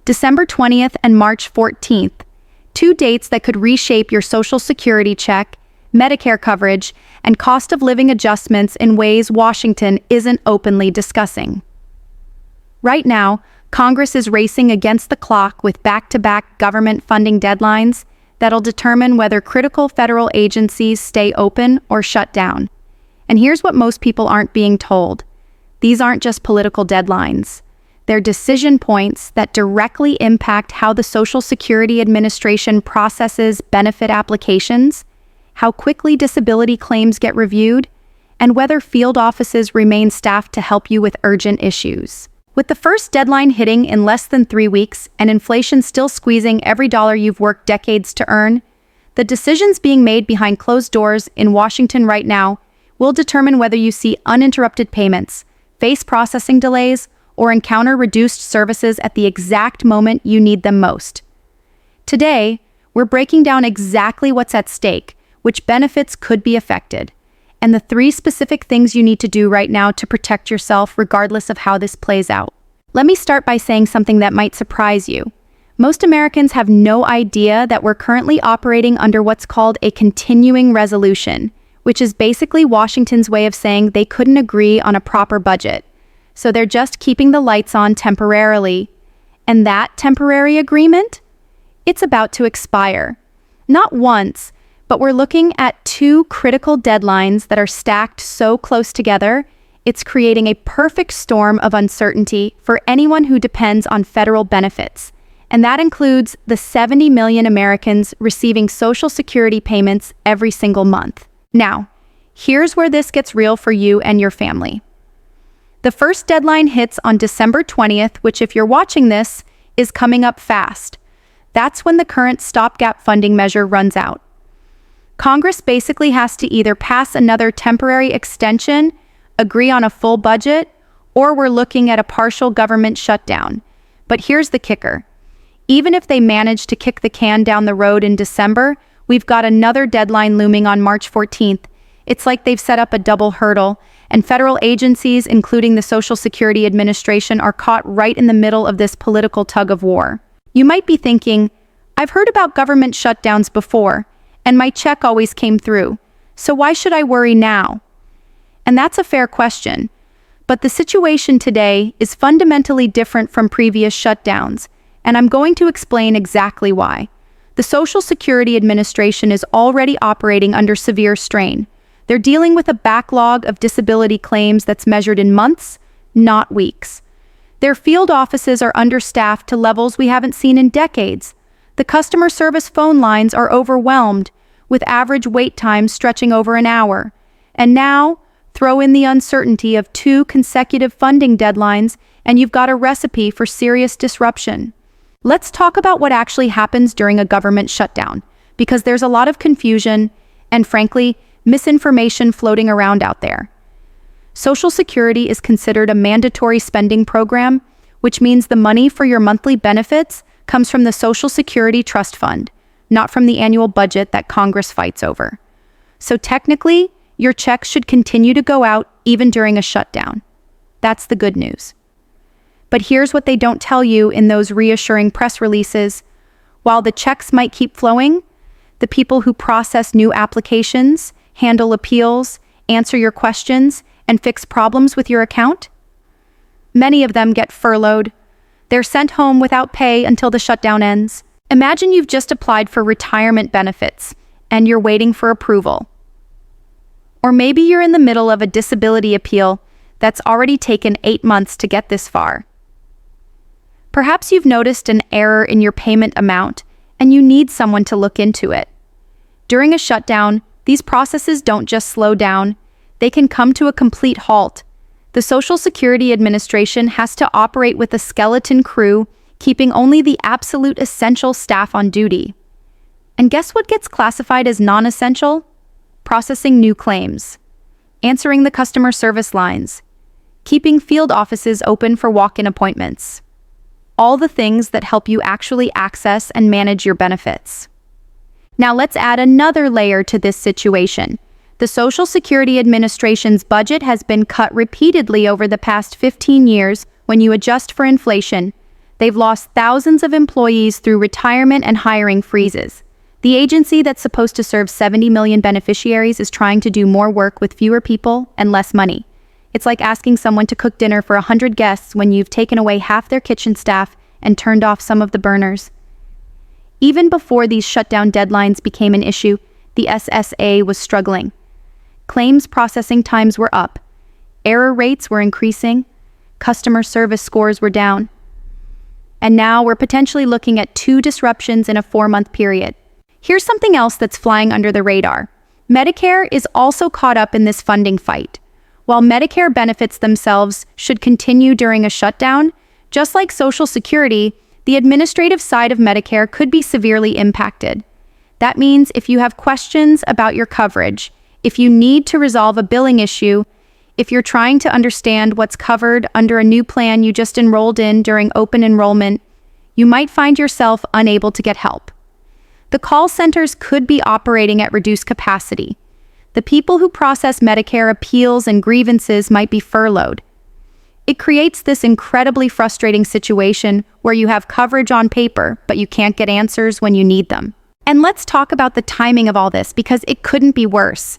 December 20th and March 14th, two dates that could reshape your Social Security check, Medicare coverage, and cost of living adjustments in ways Washington isn't openly discussing. Right now, Congress is racing against the clock with back-to-back government funding deadlines that'll determine whether critical federal agencies stay open or shut down. And here's what most people aren't being told. These aren't just political deadlines. They're decision points that directly impact how the Social Security Administration processes benefit applications, how quickly disability claims get reviewed, and whether field offices remain staffed to help you with urgent issues. With the first deadline hitting in less than 3 weeks and inflation still squeezing every dollar you've worked decades to earn, the decisions being made behind closed doors in Washington right now will determine whether you see uninterrupted payments, face processing delays, or encounter reduced services at the exact moment you need them most. Today, we're breaking down exactly what's at stake, which benefits could be affected, and the 3 specific things you need to do right now to protect yourself regardless of how this plays out. Let me start by saying something that might surprise you. Most Americans have no idea that we're currently operating under what's called a continuing resolution, which is basically Washington's way of saying they couldn't agree on a proper budget. So they're just keeping the lights on temporarily. And that temporary agreement? It's about to expire. Not once, but we're looking at 2 critical deadlines that are stacked so close together, it's creating a perfect storm of uncertainty for anyone who depends on federal benefits. And that includes the 70 million Americans receiving Social Security payments every single month. Now, here's where this gets real for you and your family. The first deadline hits on December 20th, which if you're watching this, is coming up fast. That's when the current stopgap funding measure runs out. Congress basically has to either pass another temporary extension, agree on a full budget, or we're looking at a partial government shutdown. But here's the kicker. Even if they manage to kick the can down the road in December, we've got another deadline looming on March 14th. It's like they've set up a double hurdle, and federal agencies, including the Social Security Administration, are caught right in the middle of this political tug-of-war. You might be thinking, I've heard about government shutdowns before, and my check always came through, so why should I worry now? And that's a fair question, but the situation today is fundamentally different from previous shutdowns, and I'm going to explain exactly why. The Social Security Administration is already operating under severe strain. They're dealing with a backlog of disability claims that's measured in months, not weeks. Their field offices are understaffed to levels we haven't seen in decades. The customer service phone lines are overwhelmed, with average wait times stretching over an hour. And now, throw in the uncertainty of 2 consecutive funding deadlines, and you've got a recipe for serious disruption. Let's talk about what actually happens during a government shutdown, because there's a lot of confusion and, frankly, misinformation floating around out there. Social Security is considered a mandatory spending program, which means the money for your monthly benefits comes from the Social Security Trust Fund, not from the annual budget that Congress fights over. So technically, your checks should continue to go out even during a shutdown. That's the good news. But here's what they don't tell you in those reassuring press releases. While the checks might keep flowing, the people who process new applications, handle appeals, answer your questions, and fix problems with your account? Many of them get furloughed. They're sent home without pay until the shutdown ends. Imagine you've just applied for retirement benefits, and you're waiting for approval. Or maybe you're in the middle of a disability appeal that's already taken 8 months to get this far. Perhaps you've noticed an error in your payment amount, and you need someone to look into it. During a shutdown, these processes don't just slow down, they can come to a complete halt. The Social Security Administration has to operate with a skeleton crew, keeping only the absolute essential staff on duty. And guess what gets classified as non-essential? Processing new claims, answering the customer service lines, keeping field offices open for walk-in appointments. All the things that help you actually access and manage your benefits. Now let's add another layer to this situation. The Social Security Administration's budget has been cut repeatedly over the past 15 years when you adjust for inflation. They've lost thousands of employees through retirement and hiring freezes. The agency that's supposed to serve 70 million beneficiaries is trying to do more work with fewer people and less money. It's like asking someone to cook dinner for 100 guests when you've taken away half their kitchen staff and turned off some of the burners. Even before these shutdown deadlines became an issue, the SSA was struggling. Claims processing times were up, error rates were increasing, customer service scores were down. And now we're potentially looking at 2 disruptions in a 4-month period. Here's something else that's flying under the radar. Medicare is also caught up in this funding fight. While Medicare benefits themselves should continue during a shutdown, just like Social Security, the administrative side of Medicare could be severely impacted. That means if you have questions about your coverage, if you need to resolve a billing issue, if you're trying to understand what's covered under a new plan you just enrolled in during open enrollment, you might find yourself unable to get help. The call centers could be operating at reduced capacity. The people who process Medicare appeals and grievances might be furloughed. It creates this incredibly frustrating situation where you have coverage on paper, but you can't get answers when you need them. And let's talk about the timing of all this, because it couldn't be worse.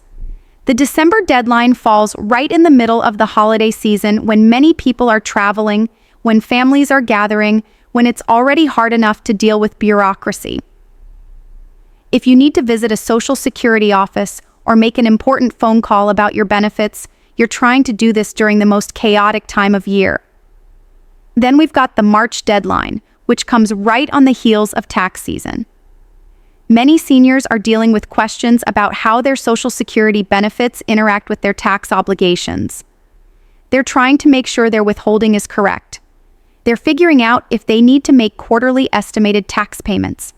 The December deadline falls right in the middle of the holiday season when many people are traveling, when families are gathering, when it's already hard enough to deal with bureaucracy. If you need to visit a Social Security office or make an important phone call about your benefits, you're trying to do this during the most chaotic time of year. Then we've got the March deadline, which comes right on the heels of tax season. Many seniors are dealing with questions about how their Social Security benefits interact with their tax obligations. They're trying to make sure their withholding is correct. They're figuring out if they need to make quarterly estimated tax payments.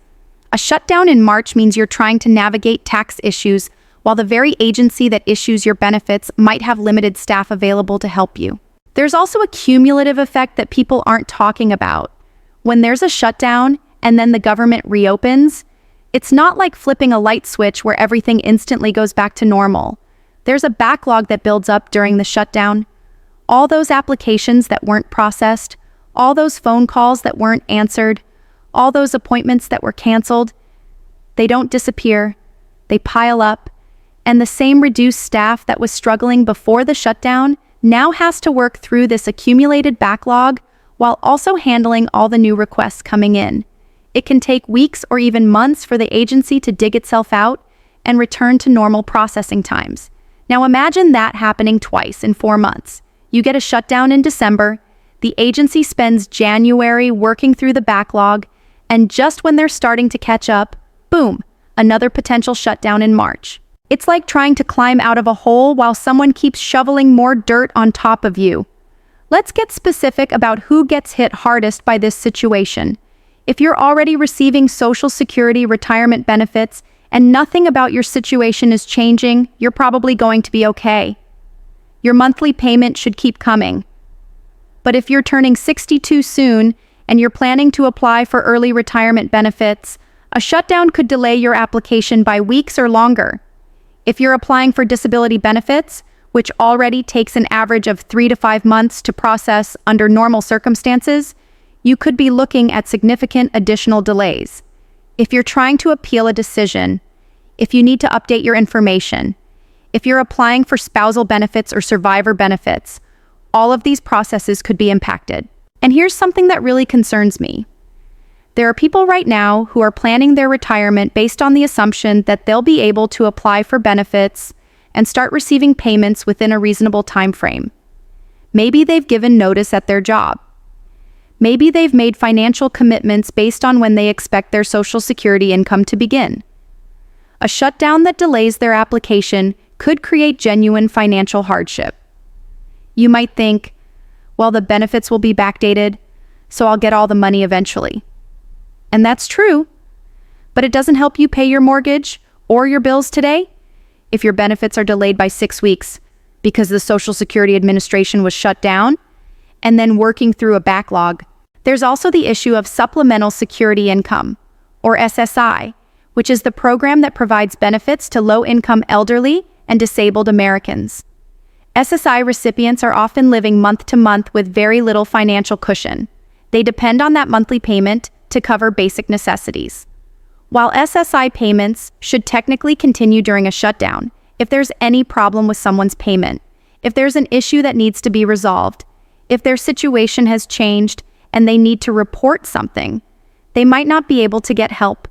A shutdown in March means you're trying to navigate tax issues while the very agency that issues your benefits might have limited staff available to help you. There's also a cumulative effect that people aren't talking about. When there's a shutdown and then the government reopens, it's not like flipping a light switch where everything instantly goes back to normal. There's a backlog that builds up during the shutdown. All those applications that weren't processed, all those phone calls that weren't answered, all those appointments that were canceled, they don't disappear, they pile up, and the same reduced staff that was struggling before the shutdown now has to work through this accumulated backlog while also handling all the new requests coming in. It can take weeks or even months for the agency to dig itself out and return to normal processing times. Now imagine that happening twice in 4 months. You get a shutdown in December, the agency spends January working through the backlog, and just when they're starting to catch up, boom, another potential shutdown in March. It's like trying to climb out of a hole while someone keeps shoveling more dirt on top of you. Let's get specific about who gets hit hardest by this situation. If you're already receiving Social Security retirement benefits and nothing about your situation is changing, you're probably going to be okay. Your monthly payment should keep coming. But if you're turning 62 soon and you're planning to apply for early retirement benefits, a shutdown could delay your application by weeks or longer. If you're applying for disability benefits, which already takes an average of 3 to 5 months to process under normal circumstances, you could be looking at significant additional delays. If you're trying to appeal a decision, if you need to update your information, if you're applying for spousal benefits or survivor benefits, all of these processes could be impacted. And here's something that really concerns me. There are people right now who are planning their retirement based on the assumption that they'll be able to apply for benefits and start receiving payments within a reasonable time frame. Maybe they've given notice at their job. Maybe they've made financial commitments based on when they expect their Social Security income to begin. A shutdown that delays their application could create genuine financial hardship. You might think, well, the benefits will be backdated, so I'll get all the money eventually. And that's true, but it doesn't help you pay your mortgage or your bills today if your benefits are delayed by 6 weeks because the Social Security Administration was shut down and then working through a backlog. There's also the issue of Supplemental Security Income, or SSI, which is the program that provides benefits to low-income elderly and disabled Americans. SSI recipients are often living month to month with very little financial cushion. They depend on that monthly payment to cover basic necessities. While SSI payments should technically continue during a shutdown, if there's any problem with someone's payment, if there's an issue that needs to be resolved, if their situation has changed and they need to report something, they might not be able to get help.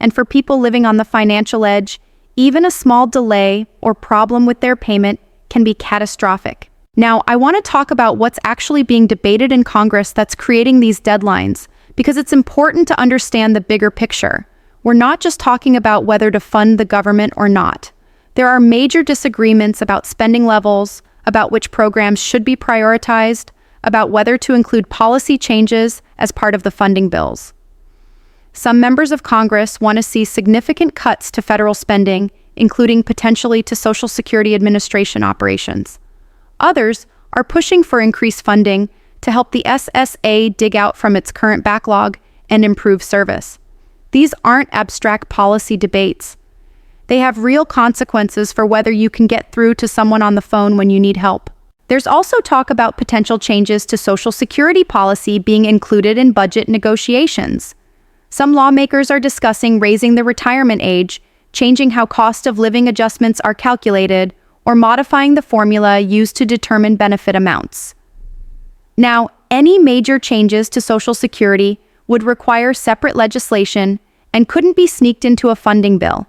And for people living on the financial edge, even a small delay or problem with their payment can be catastrophic. Now, I want to talk about what's actually being debated in Congress that's creating these deadlines, because it's important to understand the bigger picture. We're not just talking about whether to fund the government or not. There are major disagreements about spending levels, about which programs should be prioritized, about whether to include policy changes as part of the funding bills. Some members of Congress want to see significant cuts to federal spending, including potentially to Social Security Administration operations. Others are pushing for increased funding to help the SSA dig out from its current backlog and improve service. These aren't abstract policy debates. They have real consequences for whether you can get through to someone on the phone when you need help. There's also talk about potential changes to Social Security policy being included in budget negotiations. Some lawmakers are discussing raising the retirement age, changing how cost of living adjustments are calculated, or modifying the formula used to determine benefit amounts. Now, any major changes to Social Security would require separate legislation and couldn't be sneaked into a funding bill.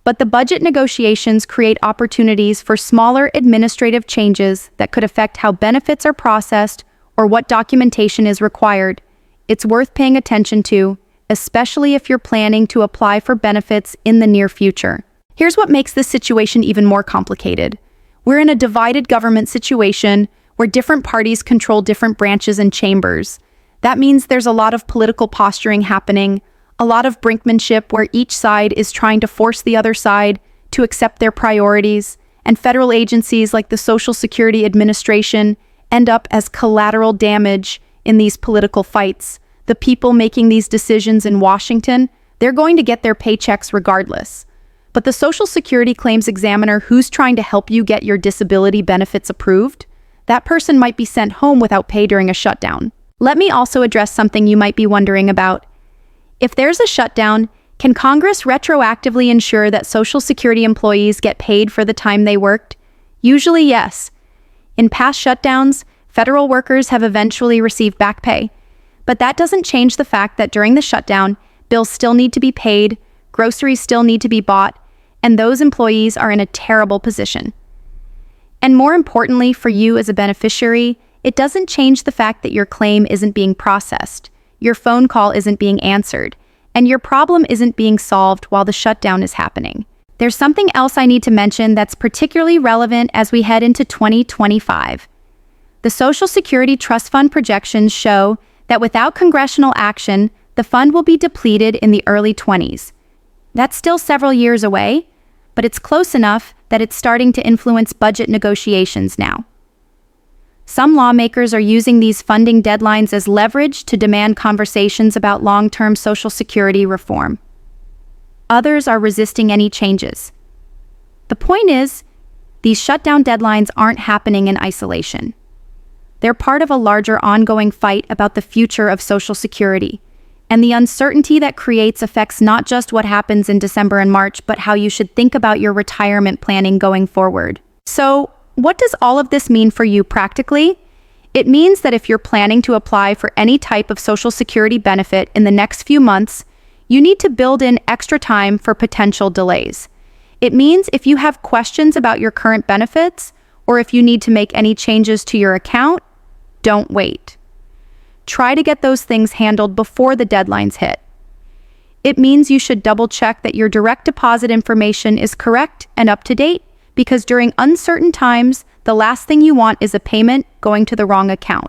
But the budget negotiations create opportunities for smaller administrative changes that could affect how benefits are processed or what documentation is required. It's worth paying attention to, especially if you're planning to apply for benefits in the near future. Here's what makes this situation even more complicated. We're in a divided government situation where different parties control different branches and chambers. That means there's a lot of political posturing happening, a lot of brinkmanship where each side is trying to force the other side to accept their priorities, and federal agencies like the Social Security Administration end up as collateral damage in these political fights. The people making these decisions in Washington, they're going to get their paychecks regardless. But the Social Security claims examiner who's trying to help you get your disability benefits approved, that person might be sent home without pay during a shutdown. Let me also address something you might be wondering about. If there's a shutdown, can Congress retroactively ensure that Social Security employees get paid for the time they worked? Usually, yes. In past shutdowns, federal workers have eventually received back pay. But that doesn't change the fact that during the shutdown, bills still need to be paid, groceries still need to be bought, and those employees are in a terrible position. And more importantly for you as a beneficiary, it doesn't change the fact that your claim isn't being processed, your phone call isn't being answered, and your problem isn't being solved while the shutdown is happening. There's something else I need to mention that's particularly relevant as we head into 2025. The Social Security Trust Fund projections show that without congressional action, the fund will be depleted in the early 20s. That's still several years away, but it's close enough that it's starting to influence budget negotiations now. Some lawmakers are using these funding deadlines as leverage to demand conversations about long-term Social Security reform. Others are resisting any changes. The point is, these shutdown deadlines aren't happening in isolation. They're part of a larger ongoing fight about the future of Social Security, and the uncertainty that creates affects not just what happens in December and March, but how you should think about your retirement planning going forward. So, what does all of this mean for you practically? It means that if you're planning to apply for any type of Social Security benefit in the next few months, you need to build in extra time for potential delays. It means if you have questions about your current benefits, or if you need to make any changes to your account, don't wait. Try to get those things handled before the deadlines hit. It means you should double-check that your direct deposit information is correct and up to date, because during uncertain times, the last thing you want is a payment going to the wrong account.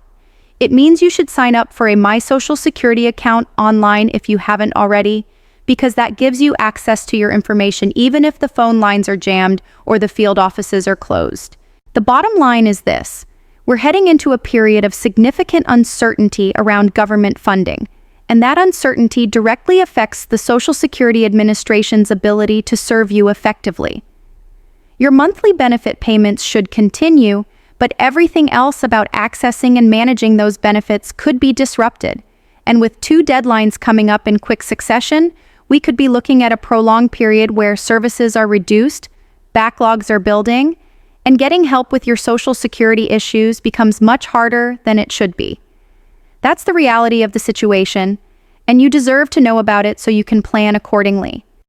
It means you should sign up for a My Social Security account online if you haven't already, because that gives you access to your information even if the phone lines are jammed or the field offices are closed. The bottom line is this: we're heading into a period of significant uncertainty around government funding, and that uncertainty directly affects the Social Security Administration's ability to serve you effectively. Your monthly benefit payments should continue, but everything else about accessing and managing those benefits could be disrupted. And with 2 deadlines coming up in quick succession, we could be looking at a prolonged period where services are reduced, backlogs are building, and getting help with your Social Security issues becomes much harder than it should be. That's the reality of the situation, and you deserve to know about it so you can plan accordingly.